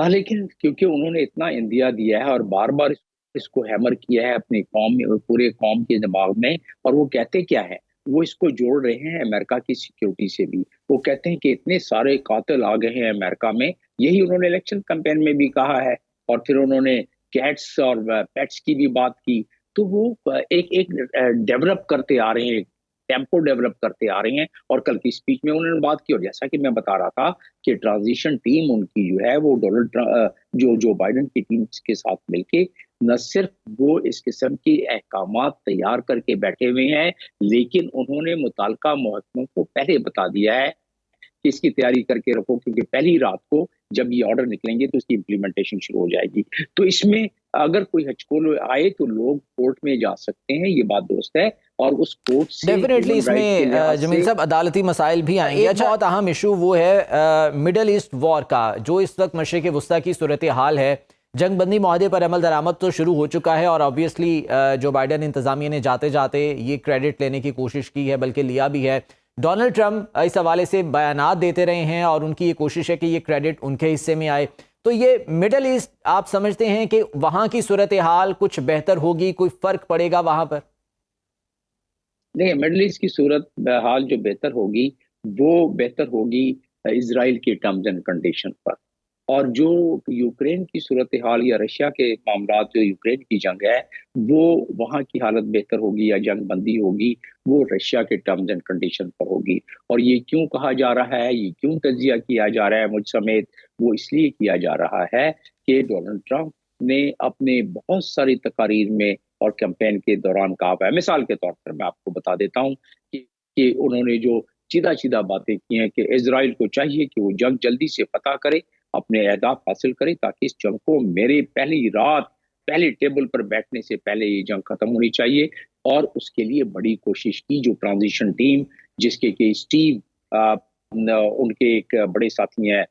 ہاں لیکن کیونکہ انہوں نے اتنا اندیا دیا ہے اور بار بار اس کو ہیمر کیا ہے اپنی قوم میں، پورے قوم کے دماغ میں، اور وہ کہتے کیا ہے، وہ اس کو جوڑ رہے ہیں امریکہ کی سیکیورٹی سے بھی. وہ کہتے ہیں کہ اتنے سارے قاتل آ گئے ہیں امریکہ میں، یہی انہوں نے الیکشن کمپین میں بھی کہا ہے، اور پھر انہوں نے کیٹس اور پیٹس کی بھی بات کی. تو وہ ایک ایک ڈیولپ کرتے آ رہے ہیں، ٹیمپو ڈیولپ کرتے آ رہے ہیں. اور کل کی اسپیچ میں انہوں نے بات کی، اور جیسا کہ میں بتا رہا تھا کہ ٹرانزیشن ٹیم ان کی جو ہے وہ جو بائیڈن کی ٹیم کے ساتھ مل کے نہ صرف وہ اس قسم کی احکامات تیار کر کے بیٹھے ہوئے ہیں، لیکن انہوں نے متعلقہ محکموں کو پہلے بتا دیا ہے کہ اس کی تیاری کر کے رکھو، کیونکہ پہلی رات کو جب یہ آرڈر نکلیں گے تو اس کی امپلیمنٹیشن شروع ہو جائے گی. تو اس میں اگر کوئی ہچکول آئے تو لوگ کورٹ میں جا سکتے ہیں، یہ بات درست ہے. اور اس کورٹ سے ڈیفینیٹلی اس میں جمیل صاحب عدالتی مسائل بھی آئیں گے. اچھا، بہت اہم ایشو وہ ہے مڈل ایسٹ وار کا، جو اس وقت مشرق وسطیٰ کی صورتحال ہے. جنگ بندی معاہدے پر عمل درآمد تو شروع ہو چکا ہے، اور آبویسلی جو بائیڈن انتظامیہ نے جاتے جاتے یہ کریڈٹ لینے کی کوشش کی ہے، بلکہ لیا بھی ہے. ڈونلڈ ٹرمپ اس حوالے سے بیانات دیتے رہے ہیں، اور ان کی یہ کوشش ہے کہ یہ کریڈٹ ان کے حصے میں آئے. تو یہ مڈل ایسٹ آپ سمجھتے ہیں کہ وہاں کی صورتحال کچھ بہتر ہوگی، کوئی فرق پڑے گا وہاں پر؟ نہیں، مڈل ایسٹ کی صورت حال جو بہتر ہوگی وہ بہتر ہوگی اسرائیل کے ٹرمز اینڈ کنڈیشن پر. اور جو یوکرین کی صورتحال یا رشیا کے معاملات، جو یوکرین کی جنگ ہے، وہ وہاں کی حالت بہتر ہوگی یا جنگ بندی ہوگی، وہ رشیا کے ٹرمز اینڈ کنڈیشن پر ہوگی. اور یہ کیوں کہا جا رہا ہے، یہ کیوں تجزیہ کیا جا رہا ہے مجھ سمیت، وہ اس لیے کیا جا رہا ہے کہ ڈونلڈ ٹرمپ نے اپنے بہت ساری تقاریر میں اور کیمپین کے دوران کہا ہے. مثال کے طور پر میں آپ کو بتا دیتا ہوں کہ انہوں نے جو سیدھا باتیں کی ہیں کہ اسرائیل کو چاہیے کہ وہ جنگ جلدی سے فتح کرے، اپنے اہداف حاصل کرے، تاکہ اس جنگ کو میرے پہلی رات پہلے ٹیبل پر بیٹھنے سے پہلے یہ جنگ ختم ہونی چاہیے. اور اس کے لیے بڑی کوشش کی. جو ٹرانزیشن ٹیم جس کے کہ اسٹیو ان کے ایک بڑے ساتھی ہیں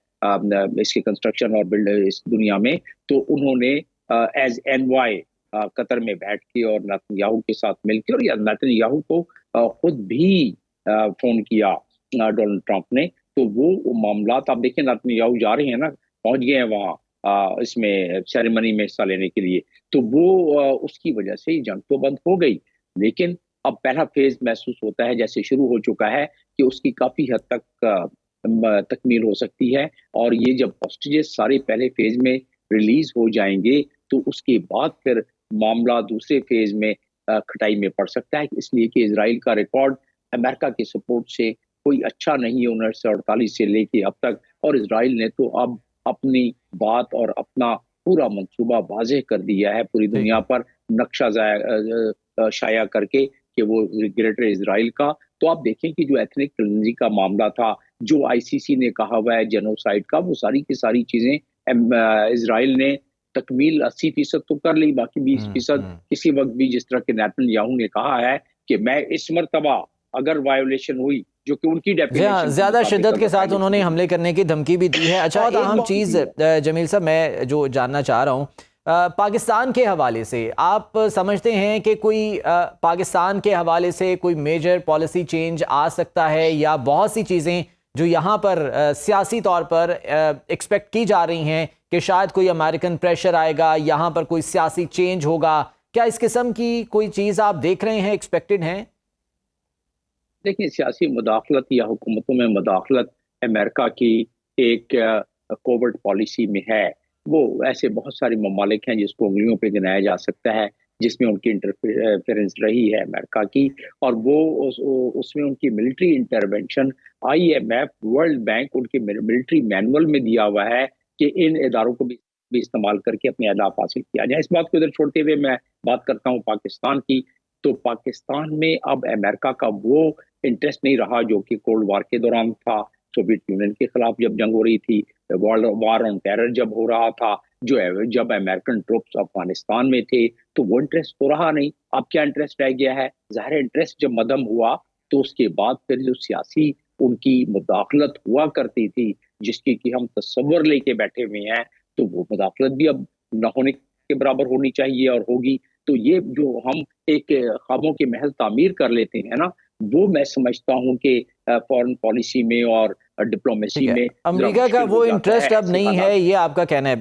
اس کے کنسٹرکشن اور بلڈ اس دنیا میں، تو انہوں نے ایز این وائی قطر میں بیٹھ کے اور نیتن یاہو کے ساتھ مل کے، اور نیتن یاہو کو خود بھی فون کیا ڈونلڈ ٹرمپ نے. تو وہ معاملات آپ دیکھیں، نیتن یاہو جا رہے ہیں نا، پہنچ گئے ہیں وہاں اس میں سیریمنی میں حصہ لینے کے لیے. تو وہ اس کی وجہ سے جنگ تو بند ہو گئی، لیکن اب پہلا فیز محسوس ہوتا ہے جیسے شروع ہو چکا ہے کہ اس کی کافی حد تک تکمیل ہو سکتی ہے. اور یہ جب ہوسٹیجز سارے پہلے فیز میں ریلیز ہو جائیں گے تو اس کے بعد پھر معاملہ دوسرے فیز میں کھٹائی میں پڑ سکتا ہے، اس لیے کہ اسرائیل کا ریکارڈ امریکہ کے سپورٹ سے کوئی اچھا نہیں ہے 1948 سے لے کے اب تک. اور اسرائیل نے تو اب اپنی بات اور اپنا پورا منصوبہ واضح کر دیا ہے پوری دنیا پر، نقشہ شائع کر کے کہ وہ گریٹر اسرائیل کا. تو آپ دیکھیں کہ جو ایتھنک کلینزنگ کا معاملہ تھا، جو آئی سی سی نے کہا ہوا ہے جینوسائیڈ کا، وہ ساری کی ساری چیزیں اسرائیل نے تکمیل 80% تو کر لی، باقی 20% کسی وقت بھی، جس طرح کہ نیتن یاہو نے کہا ہے کہ میں اس مرتبہ اگر وائیولیشن ہوئی، جو کہ ان کی ڈیفینیشن زیادہ شدت کے ساتھ انہوں نے حملے کرنے کی دھمکی بھی دی ہے. اچھا، ایک اہم چیز جمیل صاحب میں جو جاننا چاہ رہا ہوں، پاکستان کے حوالے سے آپ سمجھتے ہیں کہ کوئی پاکستان کے حوالے سے کوئی میجر پالیسی چینج آ سکتا ہے، یا بہت سی چیزیں جو یہاں پر سیاسی طور پر ایکسپیکٹ کی جا رہی ہیں کہ شاید کوئی امریکن پریشر آئے گا، یہاں پر کوئی سیاسی چینج ہوگا، کیا اس قسم کی کوئی چیز آپ دیکھ رہے ہیں، ایکسپیکٹڈ ہیں؟ دیکھیں، سیاسی مداخلت یا حکومتوں میں مداخلت امریکہ کی ایک کوورٹ پالیسی میں ہے. وہ ایسے بہت سارے ممالک ہیں جس کو انگلیوں پہ گنایا جا سکتا ہے جس میں ان کی انٹرفیرنس رہی ہے امریکہ کی، اور وہ اس میں ان کی military intervention, IMF, world bank, ان کے ملٹری مینول میں دیا ہوا ہے کہ ان اداروں کو بھی استعمال کر کے اپنے اہداف حاصل کیا جائے. اس بات کو ادھر چھوڑتے ہوئے میں بات کرتا ہوں پاکستان کی. تو پاکستان میں اب امریکہ کا وہ انٹرسٹ نہیں رہا جو کہ کولڈ وار کے دوران تھا، سوویت یونین کے خلاف جب جنگ ہو رہی تھی، وار آن ٹیرر جب ہو رہا تھا، جب امریکن ٹروپس افغانستان میں تھے، تو وہ انٹرسٹ تو رہا نہیں. اب کیا انٹرسٹ رہ گیا ہے؟ ظاہر انٹرسٹ جب مدھم ہوا تو اس کے بعد پھر جو سیاسی ان کی مداخلت ہوا کرتی تھی، جس کی کہ ہم تصور لے کے بیٹھے ہوئے ہیں، تو وہ مداخلت بھی اب نہ ہونے کے برابر ہونی چاہیے اور ہوگی. تو یہ جو ہم ایک خوابوں کے محل تعمیر کر لیتے ہیں نا، وہ میں سمجھتا ہوں کہ فورن پالیسی میں اور ڈپلومیسی میں امریکہ کا وہ انٹرسٹ اب نہیں ہے، یہ آپ کا کہنا ہے.